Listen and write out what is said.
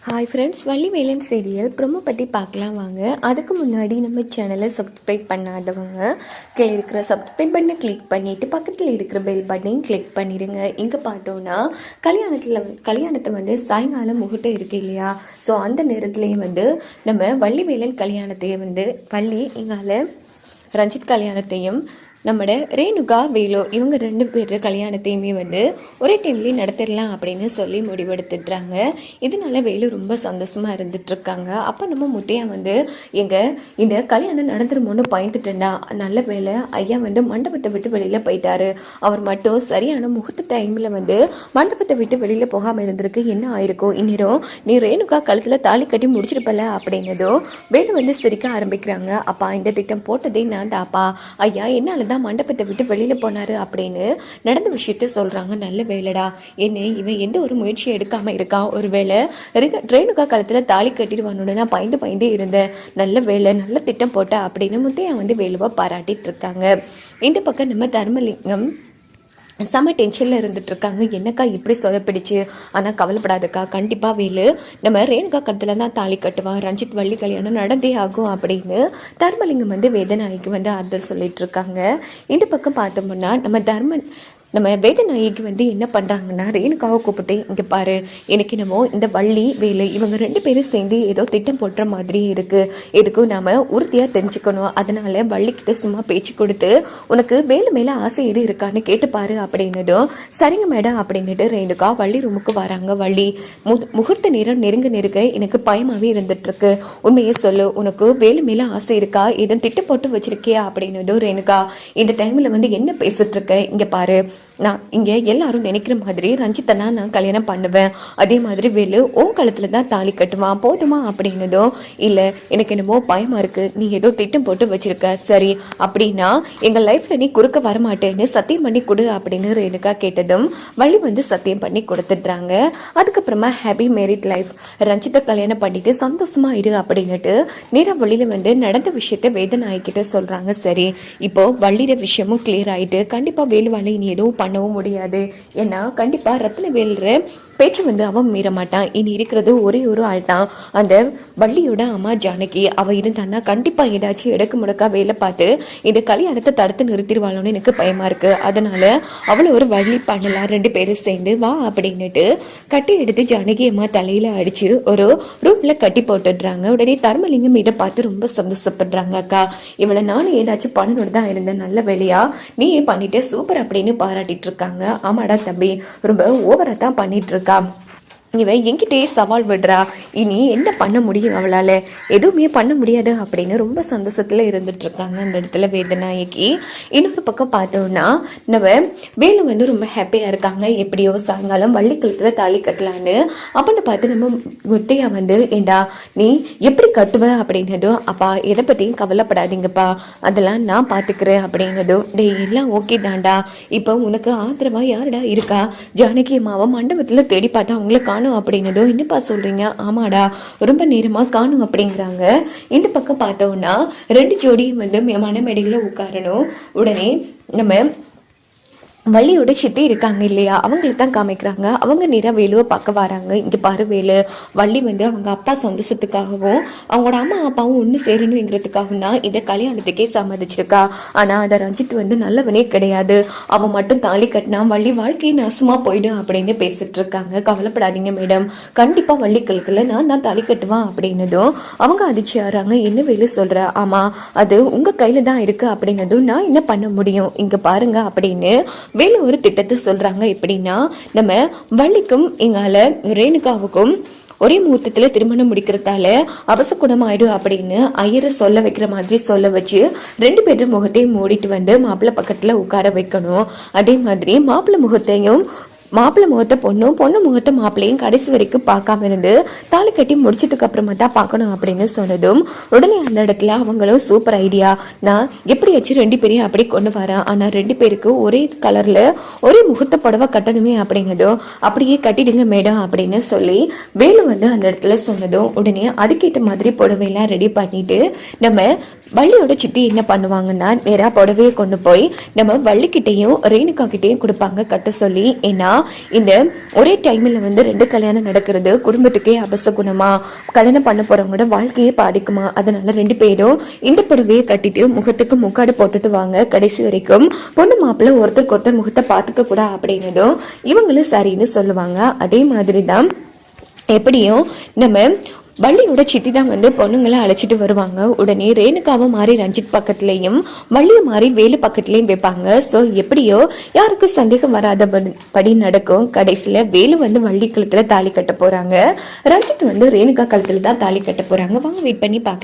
Hi friends, Vallivelan serial promo பற்றி பார்க்கலாம் வாங்க. அதுக்கு முன்னாடி நம்ம சேனலை சப்ஸ்கிரைப் பண்ணாதவங்க கீழே இருக்கிற சப்ஸ்கிரைப் பட்டனை கிளிக் பண்ணிவிட்டு பக்கத்தில் இருக்கிற பெல் பட்டனையும் கிளிக் பண்ணிடுங்க. இங்கே பார்த்தோன்னா கல்யாணத்தை வந்து சாயங்காலம் முகூர்த்தம் இருக்குது இல்லையா? ஸோ அந்த நேரத்துலேயே வந்து நம்ம வள்ளிவேலன் கல்யாணத்தையே வந்து வள்ளி இங்கால ரஞ்சித் கல்யாணத்தையும் நம்மட ரேணுகா வேலு இவங்க 2 பேர் கல்யாணத்தையுமே வந்து ஒரே டைம்லேயே நடத்திடலாம் அப்படின்னு சொல்லி முடிவெடுத்துட்றாங்க. இதனால வேலு ரொம்ப சந்தோஷமாக இருந்துகிட்ருக்காங்க. அப்போ நம்ம முத்தையா வந்து இந்த கல்யாணம் நடந்துருமோன்னு பயந்துட்டேன்டா, நல்ல வேலை ஐயா வந்து மண்டபத்தை விட்டு வெளியில் போயிட்டாரு. அவர் மட்டும் சரியான முகூர்த்த டைமில் வந்து மண்டபத்தை விட்டு வெளியில் போகாமல் இருந்திருக்கு, என்ன ஆயிருக்கும் இந்நேரம் நீ ரேணுகா கழுத்தில் தாலி கட்டி முடிச்சிருப்பல அப்படின்னதும் வேலு வந்து சிரிக்க ஆரம்பிக்கிறாங்க. அப்பா இந்த திட்டம் போட்டதே நான் தாப்பா, ஐயா என்னால் மண்டபத்தை விட்டு வெளியில போனாரு அப்படின்னு நடந்த விஷயத்த சொல்றாங்க. நல்ல வேலைடா, என்ன இவன் எந்த ஒரு முயற்சியும் எடுக்காம இருக்கான், ஒரு வேலை ரேணுகா காலத்துல தாலி கட்டிடுவானோட நான் பயந்தே இருந்தேன், நல்ல வேலை நல்ல திட்டம் போட்ட அப்படின்னு முத்தையா வந்து வேலுவா பாராட்டிட்டு இருக்காங்க. இந்த பக்கம் நம்ம தர்மலிங்கம் செம்ம டென்ஷனில் இருந்துகிட்ருக்காங்க. என்னக்கா இப்படி சொதப்பிடிச்சு? ஆனால் கவலைப்படாதக்கா, கண்டிப்பாக வேலு நம்ம ரேணுகா கழுத்தில் தான் தாலி கட்டுவான், ரஞ்சித் வள்ளி கல்யாணம் நடந்தே ஆகும் அப்படின்னு தர்மலிங்கம் வந்து வேதநாயகி வந்து ஆறுதல் சொல்லிட்டு இருக்காங்க. இந்த பக்கம் பார்த்தோம்னா நம்ம வேதநாயகி வந்து என்ன பண்ணுறாங்கன்னா ரேணுகாவை கூப்பிட்டு, இங்கே பாரு, எனக்கு என்னமோ இந்த வள்ளி வேலு இவங்க 2 பேரும் சேர்ந்து ஏதோ திட்டம் போட்டுற மாதிரி இருக்குது, எதுக்கும் நாம் உறுதியாக தெரிஞ்சுக்கணும், அதனால் வள்ளிக்கிட்ட சும்மா பேச்சு கொடுத்து உனக்கு வேலு மேலே ஆசை எது இருக்கான்னு கேட்டுப்பாரு அப்படின்னதும் சரிங்க மேடம் அப்படின்னுட்டு ரேணுகா வள்ளி ரூமுக்கு வராங்க. வள்ளி முகூர்த்த நேரம் நெருங்க எனக்கு பயமாகவே இருந்துகிட்ருக்கு, உண்மையே சொல்லு, உனக்கு வேலு மேலே ஆசை இருக்கா, எதுவும் திட்டம் போட்டு வச்சிருக்கியா அப்படின்னதும் ரேணுகா இந்த டைமில் வந்து என்ன பேசிட்டு இருக்க, இங்கே பாரு, நான் இங்கே எல்லாரும் நினைக்கிற மாதிரி ரஞ்சித்தனா நான் கல்யாணம் பண்ணுவேன், அதே மாதிரி வேலு உன் காலத்தில் தான் தாலி கட்டுவான், போதுமா அப்படின்னதும் இல்லை எனக்கு என்னமோ பயமாக இருக்குது, நீ ஏதோ திட்டம் போட்டு வச்சிருக்க, சரி அப்படின்னா எங்கள் லைஃப்பில் நீ குறுக்க வரமாட்டேன்னு சத்தியம் பண்ணி கொடு அப்படின்னு ரேணுகா கேட்டதும் வள்ளி வந்து சத்தியம் பண்ணி கொடுத்துட்றாங்க. அதுக்கப்புறமா ஹாப்பி மேரிட் லைஃப், ரஞ்சித்தை கல்யாணம் பண்ணிட்டு சந்தோஷமா இரு அப்படின்னுட்டு நேராக வள்ளியில் வந்து நடந்த விஷயத்த வேதநாயகிட்ட சொல்கிறாங்க. சரி இப்போ வள்ளிற விஷயமும் கிளியர் ஆகிட்டு கண்டிப்பாக வேலுவாலை நீ எதுவும் பண்ணவும் முடியாது, ஏன்னா கண்டிப்பாக ரத்ன வேலுற பேச்சு வந்து அவன் மீற மாட்டான், இனி இருக்கிறது ஒரே ஒரு ஆள் தான், அந்த வள்ளியோட அம்மா ஜானகி, அவள் இருந்தான்னா கண்டிப்பாக ஏதாச்சும் எடுக்க முடக்கா வேலை பார்த்து இந்த கல்யாணத்தை தடுத்து நிறுத்திடுவாளோன்னு எனக்கு பயமாக இருக்குது, அதனால் அவளை ஒரு வள்ளி பண்ணலாம், 2 பேரும் சேர்ந்து வா அப்படின்னுட்டு கட்டி எடுத்து ஜானகி அம்மா தலையில் அடித்து ஒரு ரூமில் கட்டி போட்டுடுறாங்க. உடனே தர்மலிங்கம் இதை பார்த்து ரொம்ப சந்தோஷப்படுறாங்க. அக்கா இவளை நானும் ஏதாச்சும் பண்ணணுன்னு தான் இருந்தேன், நல்ல வேலையா நீ பண்ணிட்டு சூப்பர் அப்படின்னு பாராட்டிட்டு இருக்காங்க. ஆமாடா தம்பி, ரொம்ப ஓவரா தான் பண்ணிட்டு இருக்கா, இவன் என்கிட்டயே சவால் விடுறா, இனி என்ன பண்ண முடியும், அவளால் எதுவுமே பண்ண முடியாது அப்படின்னு ரொம்ப சந்தோஷத்தில் இருந்துட்டு இருக்காங்க அந்த இடத்துல வேதநாயகி. இன்னொரு பக்கம் பார்த்தோம்னா நம்ம வேலு வந்து ரொம்ப ஹாப்பியாக இருக்காங்க, எப்படியோ சாயங்காலம் வள்ளி கழுத்தில் தாலி கட்டலான்னு. அப்படின்னு பார்த்து நம்ம முத்தையா வந்து ஏண்டா நீ எப்படி கட்டுவ அப்படின்னதும், அப்பா எதை பற்றியும் கவலைப்படாதீங்கப்பா, அதெல்லாம் நான் பார்த்துக்கிறேன் அப்படின்னதும், டே எல்லாம் ஓகே தான்டா, இப்போ உனக்கு ஆதரவாக யாருடா இருக்கா, ஜானகி அம்மாவை மண்டபத்தில் தேடி பார்த்தா அவங்கள காணும் அப்படின்னதும், என்னப்பா சொல்றீங்க, ஆமாடா ரொம்ப நேரமா காணும் அப்படிங்கிறாங்க. இந்த பக்கம் பார்த்தோம்னா 2 ஜோடியும் வந்து மணமேடையில் உட்காரணும். உடனே நம்ம வள்ளியோட சித்தி இருக்காங்க இல்லையா, அவங்களுக்கு தான் காமிக்கிறாங்க. அவங்க நேராக வேலுவை பார்க்க வராங்க. இங்கே பாரு வேலு, வள்ளி வந்து அவங்க அப்பா சந்தோஷத்துக்காகவும் அவங்களோட அம்மா அப்பாவும் ஒன்று சேரணுங்கிறதுக்காகவும் தான் இதை கல்யாணத்துக்கே சம்மதிச்சிருக்கா, ஆனால் அதை ரஞ்சித் வந்து நல்லவனே கிடையாது, அவன் மட்டும் தாலி கட்டினா வள்ளி வாழ்க்கையை நாசமாக போயிடும் அப்படின்னு பேசிட்டு இருக்காங்க. கவலைப்படாதீங்க மேடம், கண்டிப்பாக வள்ளி கழுத்தில் நான் தான் தாலி கட்டுவான் அப்படின்னதும் அவங்க அதிர்ச்சி ஆறாங்க. என்ன வேலு சொல்கிற, ஆமாம் அது உங்கள் கையில் தான் இருக்குது அப்படின்னதும், நான் என்ன பண்ண முடியும், இங்கே பாருங்க அப்படின்னு வேலு ஒரு திட்டத்தை சொல்றாங்க. எப்படின்னா நம்ம வள்ளிக்கும் எங்கால ரேணுகாவுக்கும் ஒரே முகூர்த்தத்தில் திருமணம் முடிக்கிறதால அவசகுணம் ஆயிடும் அப்படின்னு ஐயரை சொல்ல வைக்கிற மாதிரி சொல்ல வச்சு 2 பேரும் முகத்தையும் மூடிட்டு வந்து மாப்பிள்ளை பக்கத்தில் உட்கார வைக்கணும். அதே மாதிரி மாப்பிள்ளை முகத்தை பொண்ணு முகத்தை மாப்பிள்ளையும் கடைசி வரைக்கும் பார்க்காம இருந்து தாலி கட்டி முடிச்சதுக்கு அப்புறமா தான் பார்க்கணும் அப்படின்னு சொன்னதும் உடனே அந்த இடத்துல அவங்களும் சூப்பர் ஐடியா, நான் எப்படியாச்சும் 2 பேரையும் அப்படி கொண்டு வரேன், ஆனால் 2 பேருக்கு ஒரே கலர்ல ஒரே முகூர்த்த புடவை கட்டணுமே அப்படின்னதும், அப்படியே கட்டிடுங்க மேடம் அப்படின்னு சொல்லி வேலு வந்து அந்த இடத்துல சொன்னதும் உடனே அதுக்கேற்ற மாதிரி புடவையெல்லாம் ரெடி பண்ணிட்டு நம்ம வள்ளியோட சித்தி என்ன பண்ணுவாங்கன்னா நேராக புடவையை கொண்டு போய் நம்ம வள்ளிக்கிட்டையும் ரேணுகா கிட்டையும் கொடுப்பாங்க கட்ட சொல்லி. ஏன்னா இந்த ஒரே டைமில் வந்து 2 கல்யாணம் நடக்கிறது குடும்பத்துக்கே அபசகுணமா, கல்யாணம் பண்ண போறவங்களோட வாழ்க்கையே பாதிக்குமா, அதனால 2 பேரும் இந்த புடவையை கட்டிட்டு முகத்துக்கு முக்காடு போட்டுட்டு வாங்க, கடைசி வரைக்கும் பொண்ணு மாப்பிள்ளை ஒருத்தருக்கு ஒருத்தர் முகத்தை பார்த்துக்க கூட அப்படின்னதும் இவங்களும் சரின்னு சொல்லுவாங்க. அதே மாதிரி தான் எப்படியும் நம்ம வள்ளியோட சித்தி தான் வந்து பொண்ணுங்களை அழைச்சிட்டு வருவாங்க. உடனே ரேணுகாவை மாறி ரஞ்சித் பக்கத்துலையும் வள்ளியை மாறி வேலு பக்கத்துலையும் வைப்பாங்க. ஸோ எப்படியோ யாருக்கும் சந்தேகம் வராத படி நடக்கும். கடைசியில் வேலு வந்து வள்ளி கழுத்துல தாலி கட்ட போறாங்க, ரஞ்சித் வந்து ரேணுகா கழுத்துல தான் தாலி கட்ட போறாங்க. வாங்க வெயிட் பண்ணி பார்க்கலாம்.